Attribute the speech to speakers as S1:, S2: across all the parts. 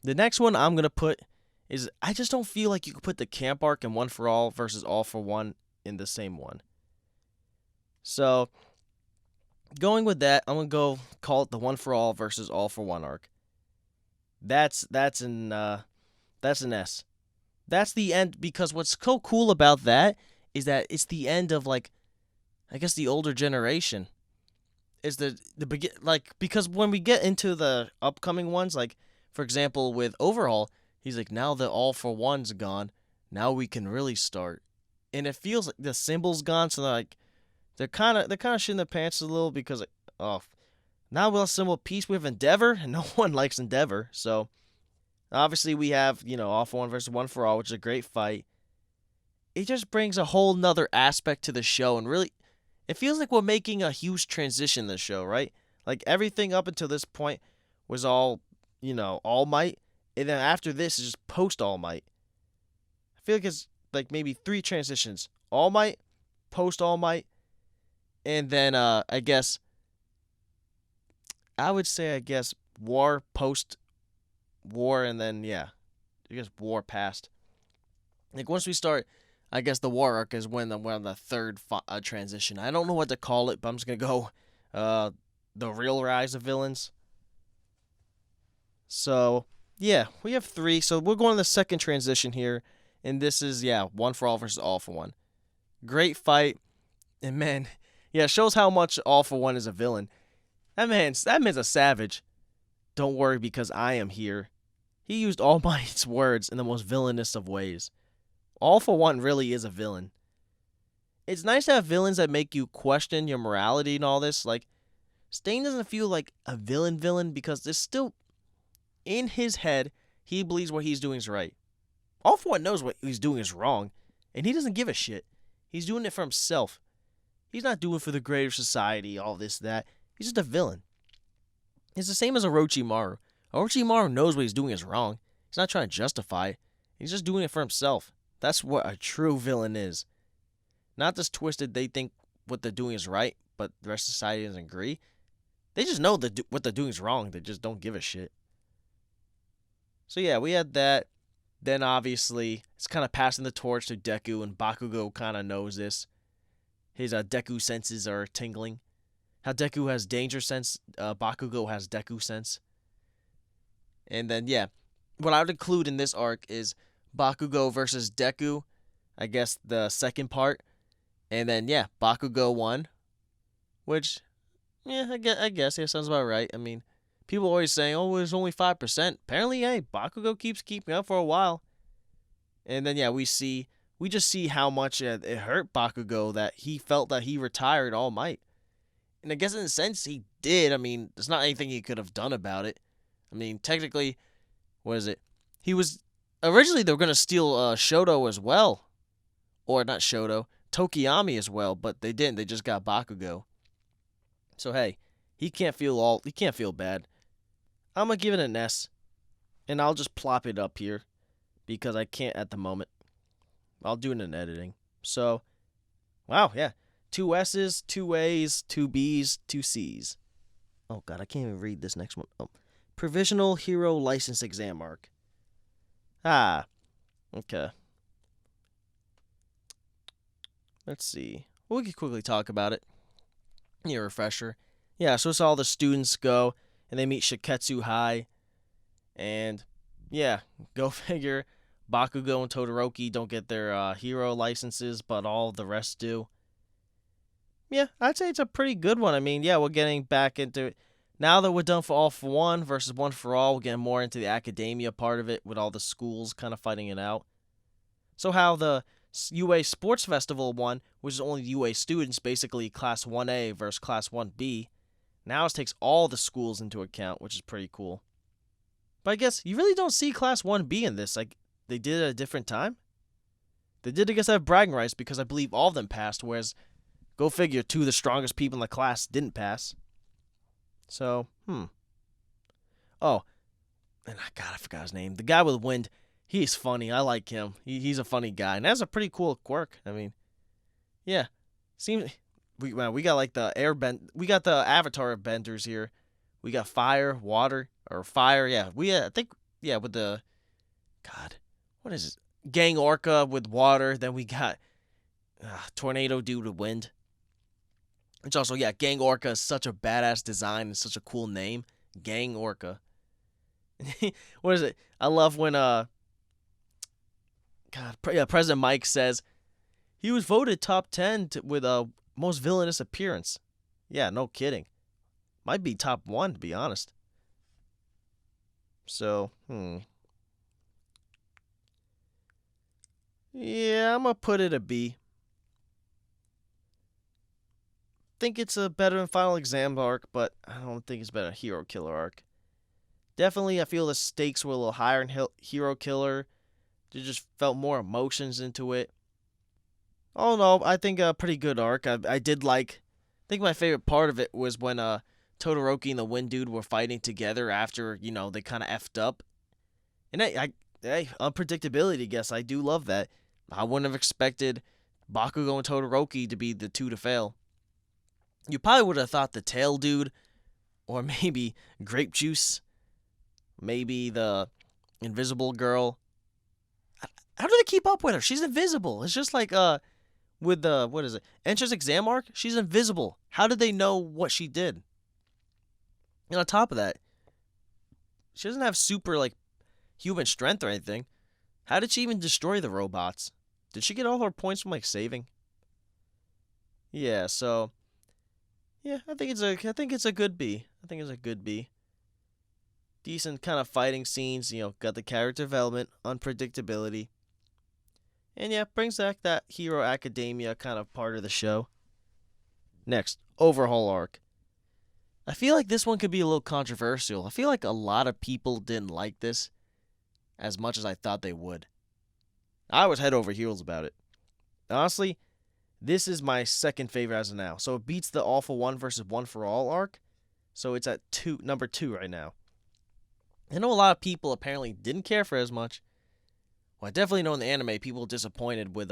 S1: The next one I'm gonna put is I just don't feel like you could put the camp arc and One for All versus All for One in the same one. So going with that, I'm gonna go call it the One for All versus All for One arc. That's an S. That's the end because what's so cool about that is that it's the end of like I guess the older generation. Is the begin like because when we get into the upcoming ones, like for example with Overhaul, he's like now that All for One's gone, now we can really start, and it feels like the symbol's gone, so like they're kind of shitting their pants a little because like oh now we'll symbol peace with Endeavor, and no one likes Endeavor, so obviously we have All for One versus One for All, which is a great fight. It just brings a whole nother aspect to the show, and really it feels like we're making a huge transition in the show, right? Like everything up until this point was all, All Might, and then after this is just post All Might. I feel like it's like maybe three transitions: All Might, post All Might, and then I guess I guess War, post War, and then yeah, I guess War past. Like once we start, I guess the War arc is when we're on the third transition. I don't know what to call it, but I'm just gonna go uh, the real rise of villains. So yeah, we have three. So we're going to the second transition here, and this is One for All versus All for One. Great fight, and man, yeah, it shows how much All for One is a villain. That man's a savage. Don't worry because I am here. He used All Might's words in the most villainous of ways. All for One really is a villain. It's nice to have villains that make you question your morality and all this. Like, Stain doesn't feel like a villain because there's still, in his head, he believes what he's doing is right. All for One knows what he's doing is wrong, and he doesn't give a shit. He's doing it for himself. He's not doing it for the greater society, all this, that. He's just a villain. It's the same as Orochimaru. Orochimaru knows what he's doing is wrong. He's not trying to justify it. He's just doing it for himself. That's what a true villain is. Not this twisted, they think what they're doing is right, but the rest of society doesn't agree. They just know that what they're doing is wrong. They just don't give a shit. So yeah, we had that. Then obviously, it's kind of passing the torch to Deku, and Bakugo kind of knows this. His Deku senses are tingling. How Deku has danger sense, Bakugo has Deku sense. And then, yeah, what I would include in this arc is Bakugo versus Deku, I guess the second part. And then, yeah, Bakugo won, which, yeah, I guess yeah, sounds about right. I mean, people always saying, oh, it was only 5%. Apparently, hey, Bakugo keeps keeping up for a while. And then, yeah, we just see how much it hurt Bakugo that he felt that he retired All Might. And I guess in a sense he did. I mean, there's not anything he could have done about it. I mean, technically, what is it? He was originally they were gonna steal Shoto as well, or not Shoto, Tokiyami as well, but they didn't. They just got Bakugo. So hey, he can't feel bad. I'm gonna give it an S, and I'll just plop it up here because I can't at the moment. I'll do it in editing. So, wow, yeah, two S's, two A's, two B's, two C's. Oh god, I can't even read this next one. Oh. Provisional Hero License Exam Mark. Ah, okay. Let's see. We can quickly talk about it. Yeah, refresher. Yeah, so it's all the students go and they meet Shiketsu High. And yeah, go figure. Bakugo and Todoroki don't get their hero licenses, but all the rest do. Yeah, I'd say it's a pretty good one. I mean, yeah, we're getting back into it. Now that we're done for All for One versus One for All, we're getting more into the academia part of it with all the schools kind of fighting it out. So how the UA Sports Festival one, which is only UA students, basically Class 1A versus Class 1B, now it takes all the schools into account, which is pretty cool. But I guess you really don't see Class 1B in this. Like, they did it at a different time? They did, I guess, have bragging rights because I believe all of them passed, whereas, go figure, two of the strongest people in the class didn't pass. So, Oh, and I forgot his name. The guy with wind, he's funny. I like him. He's a funny guy, and that's a pretty cool quirk. I mean, yeah, seems we got like the we got the Avatar benders here. We got fire, water, or fire. Yeah, I think yeah, with the God, what is it? Gang Orca with water. Then we got Tornado Dude with wind. Which also, yeah, Gang Orca is such a badass design and such a cool name. Gang Orca. What is it? I love when President Mike says he was voted top 10 with a most villainous appearance. Yeah, no kidding. Might be top 1 to be honest. So, yeah, I'm gonna put it a B. Think it's a better than Final Exam arc, but I don't think it's better than Hero Killer arc. Definitely, I feel the stakes were a little higher in Hero Killer. There just felt more emotions into it. Oh no, I think a pretty good arc. I did like. I think my favorite part of it was when Todoroki and the Wind Dude were fighting together after they kind of effed up. And unpredictability. Guess I do love that. I wouldn't have expected Bakugo and Todoroki to be the two to fail. You probably would have thought the Tail Dude, or maybe Grape Juice, maybe the Invisible Girl. How do they keep up with her? She's invisible. It's just like with the what is it? Entrance Exam arc. She's invisible. How did they know what she did? And on top of that, she doesn't have super like human strength or anything. How did she even destroy the robots? Did she get all her points from like saving? Yeah, so yeah, I think it's a good B. I think it's a good B. Decent kind of fighting scenes, got the character development, unpredictability. And yeah, brings back that Hero Academia kind of part of the show. Next, Overhaul arc. I feel like this one could be a little controversial. I feel like a lot of people didn't like this as much as I thought they would. I was head over heels about it. Honestly, this is my second favorite as of now. So it beats the All for One versus One for All arc. So it's at number 2 right now. I know a lot of people apparently didn't care for it as much. Well, I definitely know in the anime people were disappointed with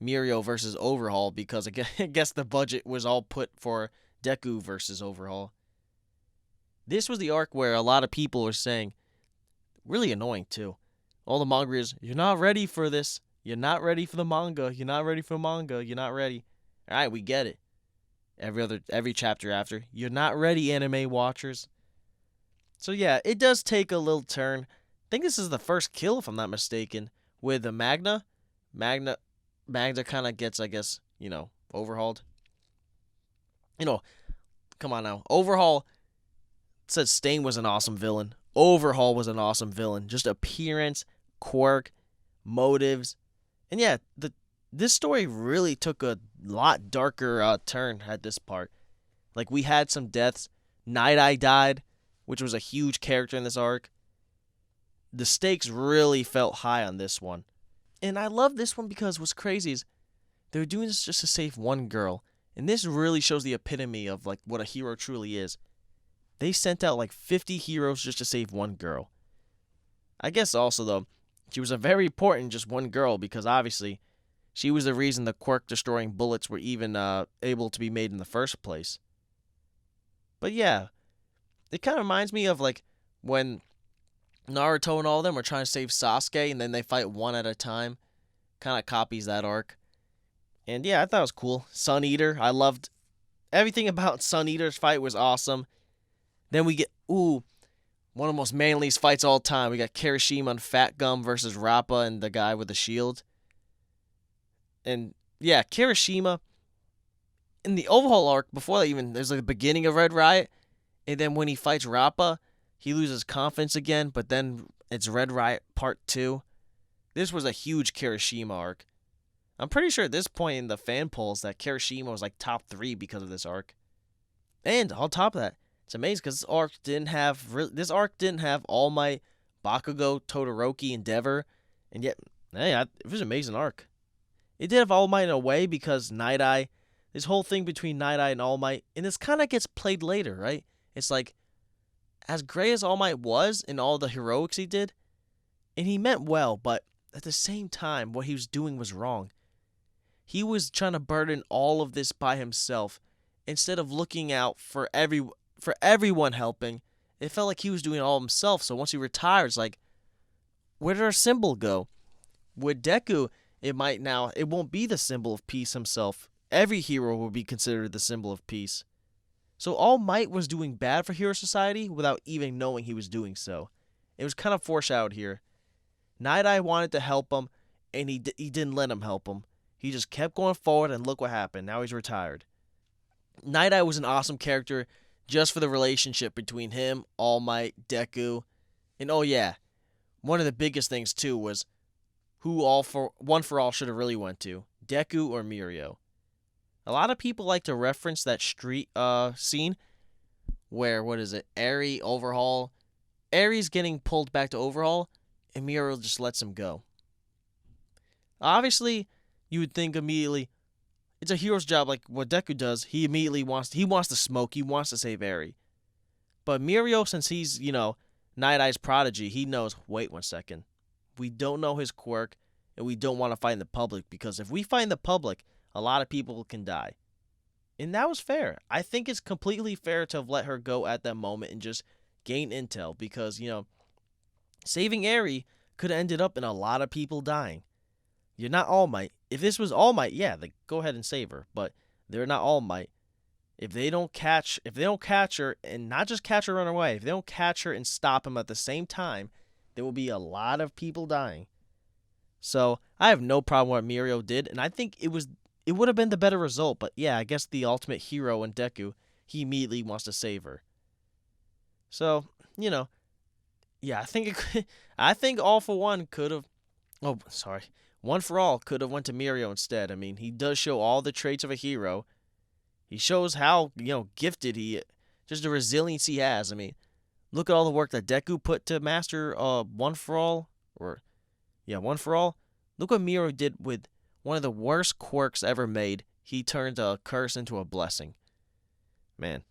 S1: Mirio versus Overhaul because I guess the budget was all put for Deku versus Overhaul. This was the arc where a lot of people were saying, really annoying too. All the manga readers, you're not ready for this. You're not ready for the manga. You're not ready for manga. You're not ready. All right, we get it. Every chapter after, you're not ready, anime watchers. So yeah, it does take a little turn. I think this is the first kill, if I'm not mistaken, with the Magna. Magna kind of gets, I guess, overhauled. Come on now. Overhaul said Stain was an awesome villain. Overhaul was an awesome villain. Just appearance, quirk, motives. And yeah, this story really took a lot darker turn at this part. Like, we had some deaths. Night Eye died, which was a huge character in this arc. The stakes really felt high on this one. And I love this one because what's crazy is they were doing this just to save one girl. And this really shows the epitome of like what a hero truly is. They sent out like 50 heroes just to save one girl. I guess also though, she was a very important just one girl because obviously she was the reason the quirk destroying bullets were even able to be made in the first place. But yeah, it kind of reminds me of like when Naruto and all of them are trying to save Sasuke and then they fight one at a time. Kind of copies that arc. And yeah, I thought it was cool. Sun Eater, I loved everything about Sun Eater's fight was awesome. Then we get, one of the most manliest fights all time. We got Kirishima and Fat Gum versus Rappa and the guy with the shield. And yeah, Kirishima, in the Overhaul arc, before that even, there's like the beginning of Red Riot. And then when he fights Rappa, he loses confidence again, but then it's Red Riot Part 2. This was a huge Kirishima arc. I'm pretty sure at this point in the fan polls that Kirishima was like top 3 because of this arc. And on top of that, it's amazing because this arc didn't have All Might, Bakugo, Todoroki, Endeavor, and yet, it was an amazing arc. It did have All Might in a way because Night Eye, this whole thing between Night Eye and All Might, and this kind of gets played later, right? It's like, as great as All Might was in all the heroics he did, and he meant well, but at the same time, what he was doing was wrong. He was trying to burden all of this by himself instead of looking out for everyone helping It felt like he was doing it all himself. So once he retired, it's like, where did our symbol go? With Deku, it won't be the symbol of peace himself. Every hero will be considered the symbol of peace. So All Might was doing bad for Hero Society without even knowing he was doing so. It was kind of foreshadowed here. Night Eye wanted to help him, and he didn't let him help him. He just kept going forward, and look what happened. Now he's retired. Night Eye was an awesome character just for the relationship between him, All Might, Deku, and oh yeah, one of the biggest things too was who One for All should have really went to, Deku or Mirio. A lot of people like to reference that street scene where Eri Overhaul. Eri's getting pulled back to Overhaul, and Mirio just lets him go. Obviously, you would think immediately it's a hero's job like what Deku does. He immediately wants to smoke. He wants to save Eri. But Mirio, since he's Night Eye's prodigy, he knows. Wait 1 second. We don't know his quirk, and we don't want to fight in the public because if we fight in the public, a lot of people can die. And that was fair. I think it's completely fair to have let her go at that moment and just gain intel because, saving Eri could have ended up in a lot of people dying. You're not All Might. If this was All Might, yeah, go ahead and save her. But they're not All Might. If they don't catch her and not just catch her run away, if they don't catch her and stop him at the same time, there will be a lot of people dying. So I have no problem with what Mirio did, and I think it would have been the better result. But yeah, I guess the ultimate hero in Deku, he immediately wants to save her. So yeah, I think All for One could have. Oh, sorry. One for All could have went to Mirio instead. I mean, he does show all the traits of a hero. He shows how, gifted just the resilience he has. I mean, look at all the work that Deku put to master One for All. One for All. Look what Mirio did with one of the worst quirks ever made. He turned a curse into a blessing. Man.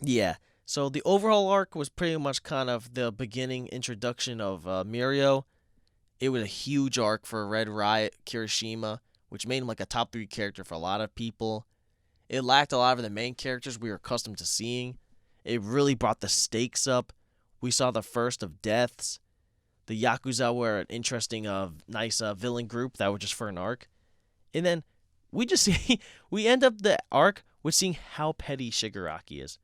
S1: Yeah. So the Overhaul arc was pretty much kind of the beginning introduction of Mirio. It was a huge arc for Red Riot Kirishima, which made him like a top 3 character for a lot of people. It lacked a lot of the main characters we were accustomed to seeing. It really brought the stakes up. We saw the first of deaths. The Yakuza were an interesting, nice villain group that was just for an arc. And then we end up the arc with seeing how petty Shigaraki is.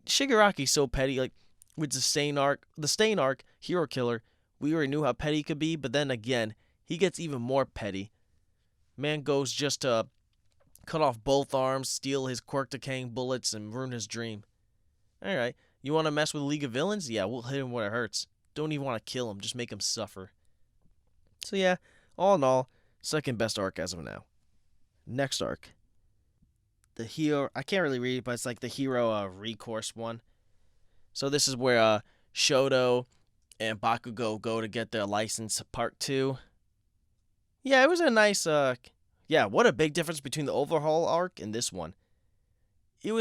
S1: Shigaraki's so petty, like with the Stain arc, Hero Killer, we already knew how petty he could be, but then again, he gets even more petty. Man goes just to cut off both arms, steal his quirk decaying bullets, and ruin his dream. Alright, you want to mess with a League of Villains? Yeah, we'll hit him where it hurts. Don't even want to kill him, just make him suffer. So yeah, all in all, second best arc as of now. Next arc. The hero, I can't really read it, but it's like the hero recourse one. So this is where Shoto and Bakugo go to get their license, part 2. Yeah, it was a nice, what a big difference between the Overhaul arc and this one. It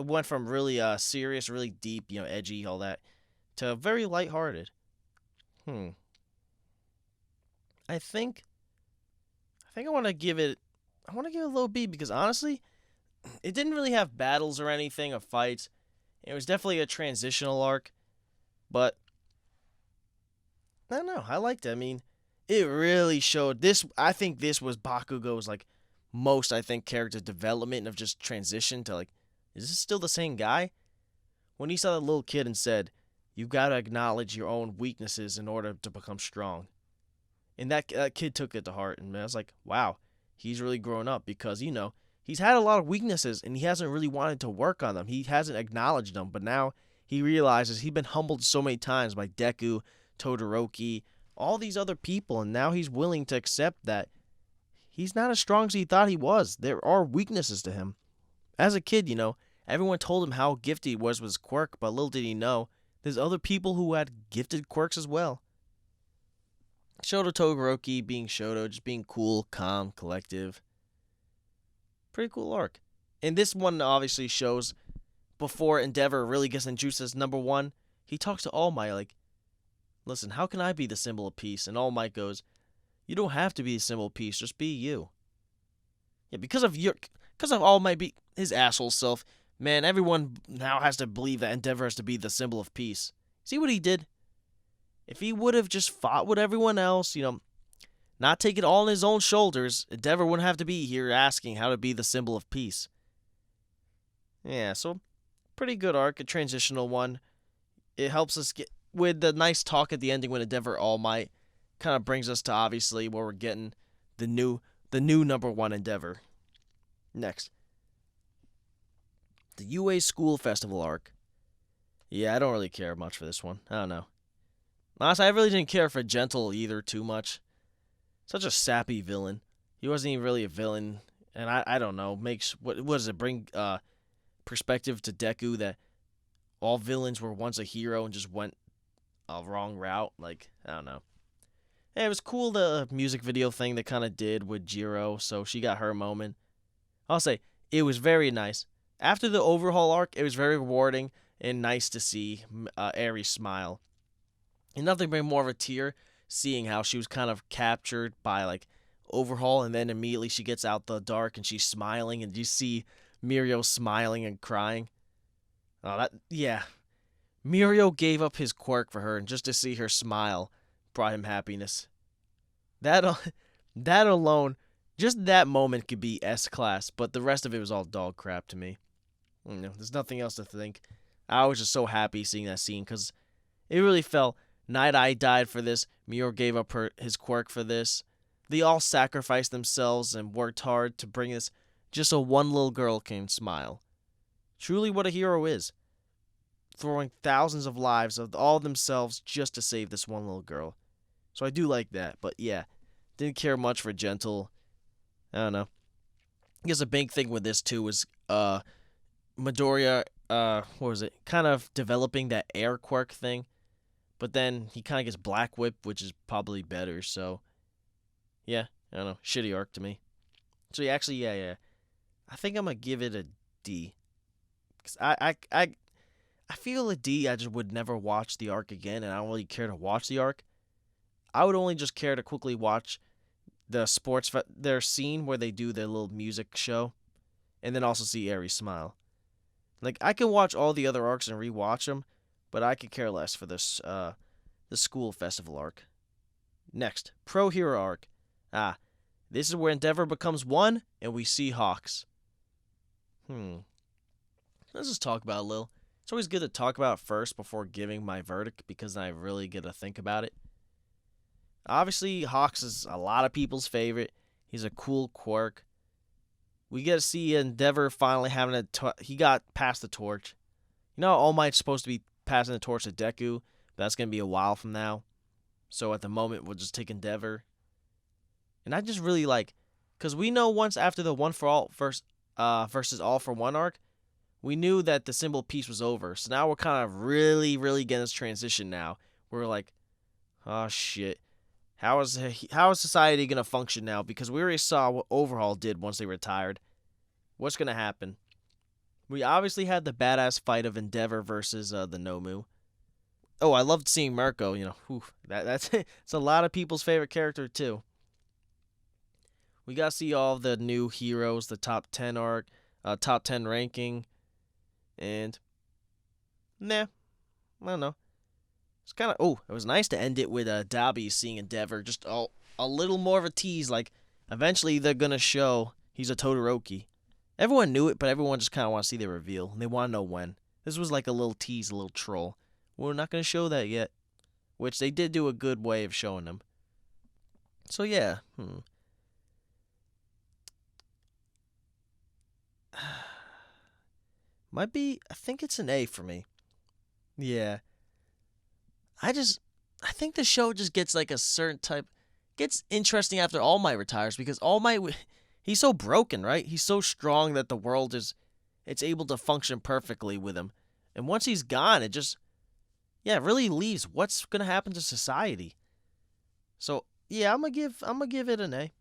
S1: went from really serious, really deep, edgy, all that, to very lighthearted. I think I want to give it a low B because honestly, it didn't really have battles or anything or fights. It was definitely a transitional arc, but I don't know. I liked it. I mean, it really showed this. I think this was Bakugo's most character development of just transition to is this still the same guy? When he saw that little kid and said, "You gotta acknowledge your own weaknesses in order to become strong," and that kid took it to heart, and I was like, wow, he's really grown up because he's had a lot of weaknesses and he hasn't really wanted to work on them. He hasn't acknowledged them, but now he realizes he's been humbled so many times by Deku, Todoroki, all these other people, and now he's willing to accept that he's not as strong as he thought he was. There are weaknesses to him. As a kid, everyone told him how gifted he was with his quirk, but little did he know, there's other people who had gifted quirks as well. Shoto Todoroki being Shoto, just being cool, calm, collective. Pretty cool arc. And this one obviously shows before Endeavor really gets introduced as number 1, he talks to All Might listen, how can I be the symbol of peace? And All Might goes, you don't have to be the symbol of peace, just be you. Yeah, because of All Might be his asshole self Man, everyone now has to believe that Endeavor has to be the symbol of peace. See what he did? If he would have just fought with everyone else, not take it all on his own shoulders, Endeavor wouldn't have to be here asking how to be the symbol of peace. Yeah, so pretty good arc, a transitional one. It helps us get with the nice talk at the ending when Endeavor All Might kind of brings us to obviously where we're getting the new number one Endeavor. Next, the UA School Festival arc. Yeah, I don't really care much for this one. I don't know. Honestly, I really didn't care for Gentle either too much. Such a sappy villain. He wasn't even really a villain, and I don't know. Makes what does it bring perspective to Deku that all villains were once a hero and just went a wrong route? Like, I don't know. Hey, it was cool the music video thing they kind of did with Jiro, so she got her moment. I'll say it was very nice. After the overhaul arc, it was very rewarding and nice to see Aries smile. And nothing but more of a tear seeing how she was kind of captured by like overhaul, and then immediately she gets out the dark and she's smiling, and you see Mirio smiling and crying. Oh, yeah. Mirio gave up his quirk for her, and just to see her smile brought him happiness. That alone, just that moment could be S-class, but the rest of it was all dog crap to me. There's nothing else to think. I was just so happy seeing that scene because it really felt Night Eye died for this. Mirio gave up his quirk for this. They all sacrificed themselves and worked hard to bring this just so one little girl can smile. Truly what a hero is. Throwing thousands of lives of all themselves just to save this one little girl. So I do like that. But yeah, didn't care much for Gentle. I don't know. I guess a big thing with this too was Midoriya, what was it? Kind of developing that air quirk thing. But then he kind of gets Black Whip, which is probably better. So, yeah, I don't know. Shitty arc to me. So, yeah. I think I'm going to give it a D. Because I feel a D, I just would never watch the arc again, and I don't really care to watch the arc. I would only just care to quickly watch the their scene where they do their little music show, and then also see Aries smile. Like, I can watch all the other arcs and rewatch them, but I could care less for this, the school festival arc. Next, Pro Hero arc. This is where Endeavor becomes one, and we see Hawks. Let's just talk about it a little. It's always good to talk about it first before giving my verdict, because then I really get to think about it. Obviously, Hawks is a lot of people's favorite. He's a cool quirk. We get to see Endeavor finally having he got past the torch. All Might's supposed to be passing the torch to Deku, but that's going to be a while from now. So at the moment, we'll just take Endeavor. And I just really because we know once after the One for All versus All for One arc, we knew that the symbol of peace was over. So now we're kind of really, really getting this transition now. We're like, oh shit. How is society going to function now? Because we already saw what Overhaul did once they retired. What's going to happen? We obviously had the badass fight of Endeavor versus the Nomu. Oh, I loved seeing Mirko. That's it's a lot of people's favorite character too. We got to see all the new heroes, the top 10 arc, top 10 ranking, and I don't know. It's kind of it was nice to end it with Dobby seeing Endeavor. Just a little more of a tease. Like eventually they're gonna show he's a Todoroki. Everyone knew it, but everyone just kind of want to see the reveal. And they want to know when. This was like a little tease, a little troll. We're not going to show that yet. Which they did do a good way of showing them. So yeah. I think it's an A for me. Yeah. I think the show just gets like a certain type, gets interesting after All Might retires, because All Might, he's so broken, right? He's so strong that the world it's able to function perfectly with him. And once he's gone, it just, really leaves what's going to happen to society. So, yeah, I'm going to give it an A.